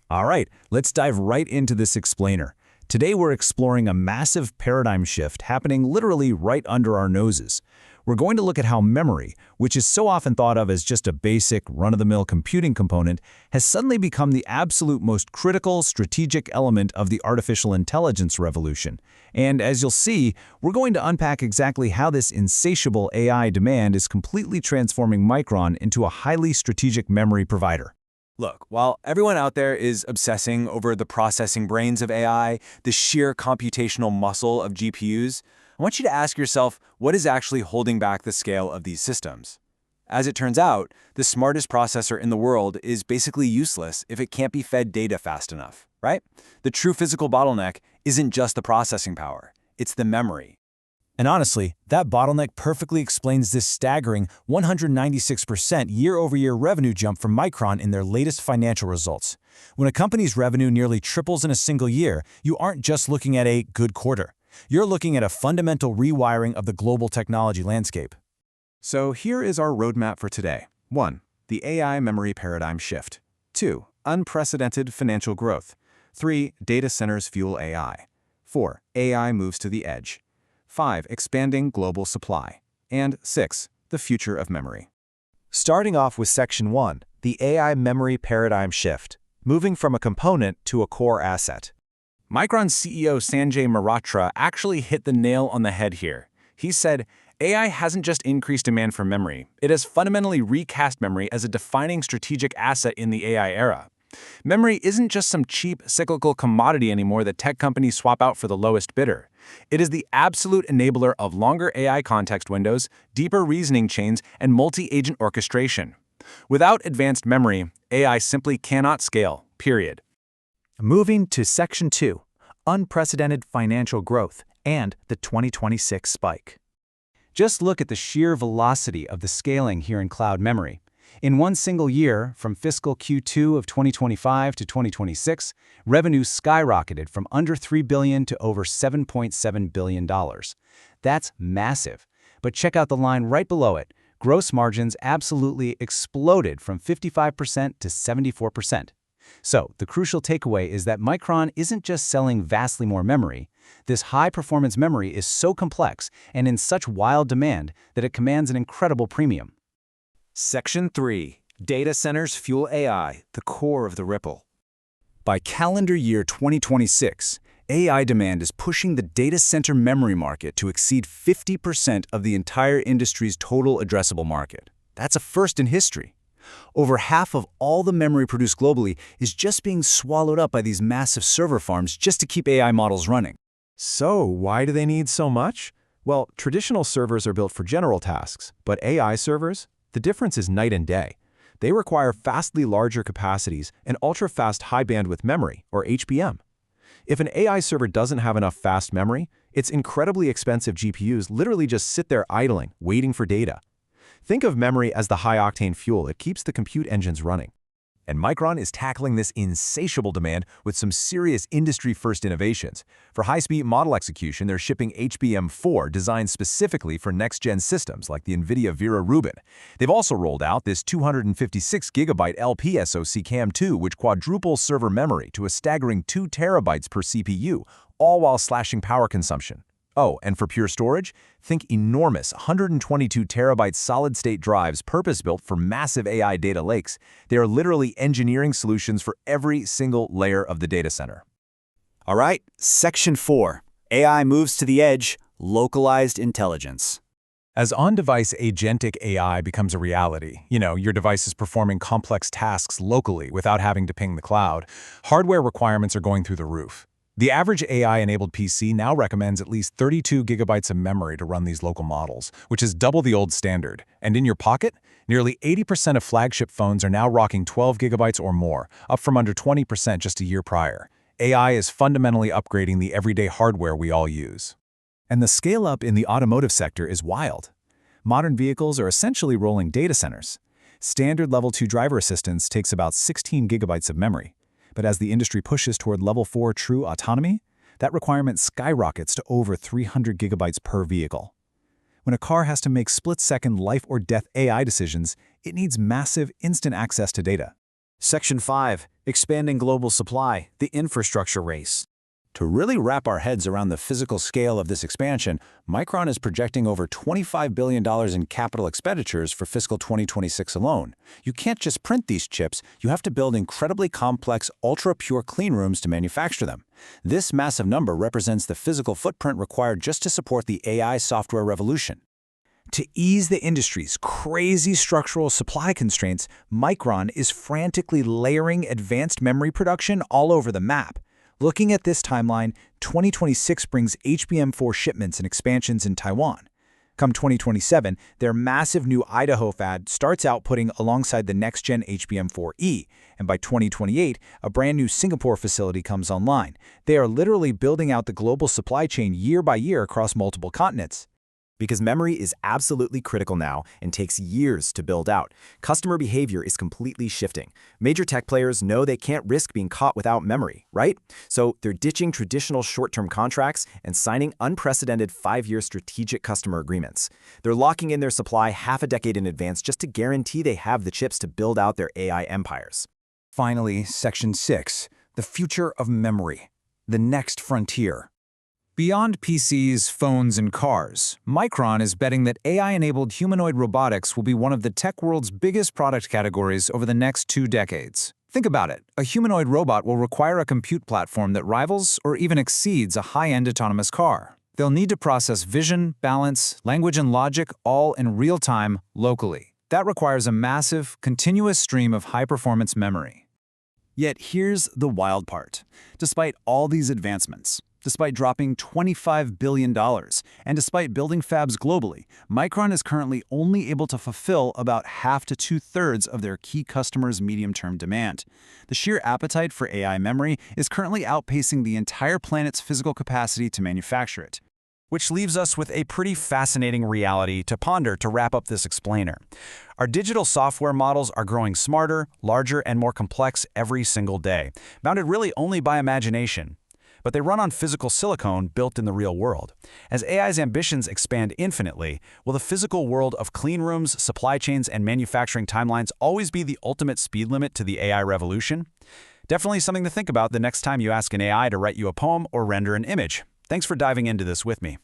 All right, let's dive right into this explainer. Today we're exploring a massive paradigm shift happening literally right under our noses. We're going to look at how memory, which is so often thought of as just a basic, run-of-the-mill computing component, has suddenly become the absolute most critical, strategic element of the artificial intelligence revolution. And as you'll see, we're going to unpack exactly how this insatiable AI demand is completely transforming Micron into a highly strategic memory provider. Look, while everyone out there is obsessing over the processing brains of AI, the sheer computational muscle of GPUs, I want you to ask yourself what is actually holding back the scale of these systems. As it turns out, the smartest processor in the world is basically useless if it can't be fed data fast enough, right? The true physical bottleneck isn't just the processing power, it's the memory. And honestly, that bottleneck perfectly explains this staggering 196% year-over-year revenue jump from Micron in their latest financial results. When a company's revenue nearly triples in a single year, you aren't just looking at a good quarter. You're looking at a fundamental rewiring of the global technology landscape. So here is our roadmap for today. 1. The AI memory paradigm shift. 2. Unprecedented financial growth. 3. Data centers fuel AI. 4. AI moves to the edge. 5. Expanding global supply. And 6. The future of memory. Starting off with Section 1, the AI memory paradigm shift, moving from a component to a core asset. Micron CEO Sanjay Mehrotra actually hit the nail on the head here. He said, AI hasn't just increased demand for memory, it has fundamentally recast memory as a defining strategic asset in the AI era. Memory isn't just some cheap, cyclical commodity anymore that tech companies swap out for the lowest bidder. It is the absolute enabler of longer AI context windows, deeper reasoning chains, and multi-agent orchestration. Without advanced memory, AI simply cannot scale, period. Moving to Section 2, unprecedented financial growth and the 2026 spike. Just look at the sheer velocity of the scaling here in cloud memory. In one single year, from fiscal Q2 of 2025 to 2026, revenue skyrocketed from under $3 billion to over $7.7 billion. That's massive. But check out the line right below it. Gross margins absolutely exploded from 55% to 74%. So, the crucial takeaway is that Micron isn't just selling vastly more memory. This high-performance memory is so complex and in such wild demand that it commands an incredible premium. Section 3. Data centers fuel AI, the core of the ripple. By calendar year 2026, AI demand is pushing the data center memory market to exceed 50% of the entire industry's total addressable market. That's a first in history. Over half of all the memory produced globally is just being swallowed up by these massive server farms just to keep AI models running. So why do they need so much? Well, traditional servers are built for general tasks, but AI servers? The difference is night and day. They require vastly larger capacities and ultra-fast high-bandwidth memory, or HBM. If an AI server doesn't have enough fast memory, its incredibly expensive GPUs literally just sit there idling, waiting for data. Think of memory as the high-octane fuel that keeps the compute engines running. And Micron is tackling this insatiable demand with some serious industry-first innovations. For high-speed model execution, they're shipping HBM4 designed specifically for next-gen systems like the NVIDIA Vera Rubin. They've also rolled out this 256GB LP SoC CAM2, which quadruples server memory to a staggering 2 terabytes per CPU, all while slashing power consumption. Oh, and for pure storage, think enormous 122 terabyte solid-state drives purpose-built for massive AI data lakes. They are literally engineering solutions for every single layer of the data center. All right, Section 4. AI moves to the edge, localized intelligence. As on-device agentic AI becomes a reality, your device is performing complex tasks locally without having to ping the cloud, hardware requirements are going through the roof. The average AI-enabled PC now recommends at least 32 gigabytes of memory to run these local models, which is double the old standard. And in your pocket, nearly 80% of flagship phones are now rocking 12 gigabytes or more, up from under 20% just a year prior. AI is fundamentally upgrading the everyday hardware we all use. And the scale-up in the automotive sector is wild. Modern vehicles are essentially rolling data centers. Standard Level 2 driver assistance takes about 16 gigabytes of memory. But as the industry pushes toward Level 4 true autonomy, that requirement skyrockets to over 300 gigabytes per vehicle. When a car has to make split-second life-or-death AI decisions, it needs massive, instant access to data. Section 5. Expanding global supply, the infrastructure race. To really wrap our heads around the physical scale of this expansion, Micron is projecting over $25 billion in capital expenditures for fiscal 2026 alone. You can't just print these chips, you have to build incredibly complex, ultra-pure clean rooms to manufacture them. This massive number represents the physical footprint required just to support the AI software revolution. To ease the industry's crazy structural supply constraints, Micron is frantically layering advanced memory production all over the map. Looking at this timeline, 2026 brings HBM4 shipments and expansions in Taiwan. Come 2027, their massive new Idaho fab starts outputting alongside the next-gen HBM4E, and by 2028, a brand new Singapore facility comes online. They are literally building out the global supply chain year by year across multiple continents. Because memory is absolutely critical now and takes years to build out, customer behavior is completely shifting. Major tech players know they can't risk being caught without memory, right? So they're ditching traditional short-term contracts and signing unprecedented 5-year strategic customer agreements. They're locking in their supply half a decade in advance just to guarantee they have the chips to build out their AI empires. Finally, Section 6, the future of memory, the next frontier. Beyond PCs, phones, and cars, Micron is betting that AI-enabled humanoid robotics will be one of the tech world's biggest product categories over the next 2 decades. Think about it. A humanoid robot will require a compute platform that rivals or even exceeds a high-end autonomous car. They'll need to process vision, balance, language, and logic all in real time, locally. That requires a massive, continuous stream of high-performance memory. Yet here's the wild part. Despite all these advancements, despite dropping $25 billion, and despite building fabs globally, Micron is currently only able to fulfill about half to 2/3 of their key customers' medium-term demand. The sheer appetite for AI memory is currently outpacing the entire planet's physical capacity to manufacture it. Which leaves us with a pretty fascinating reality to ponder to wrap up this explainer. Our digital software models are growing smarter, larger, and more complex every single day, bounded really only by imagination. But they run on physical silicon built in the real world. As AI's ambitions expand infinitely, will the physical world of clean rooms, supply chains, and manufacturing timelines always be the ultimate speed limit to the AI revolution? Definitely something to think about the next time you ask an AI to write you a poem or render an image. Thanks for diving into this with me.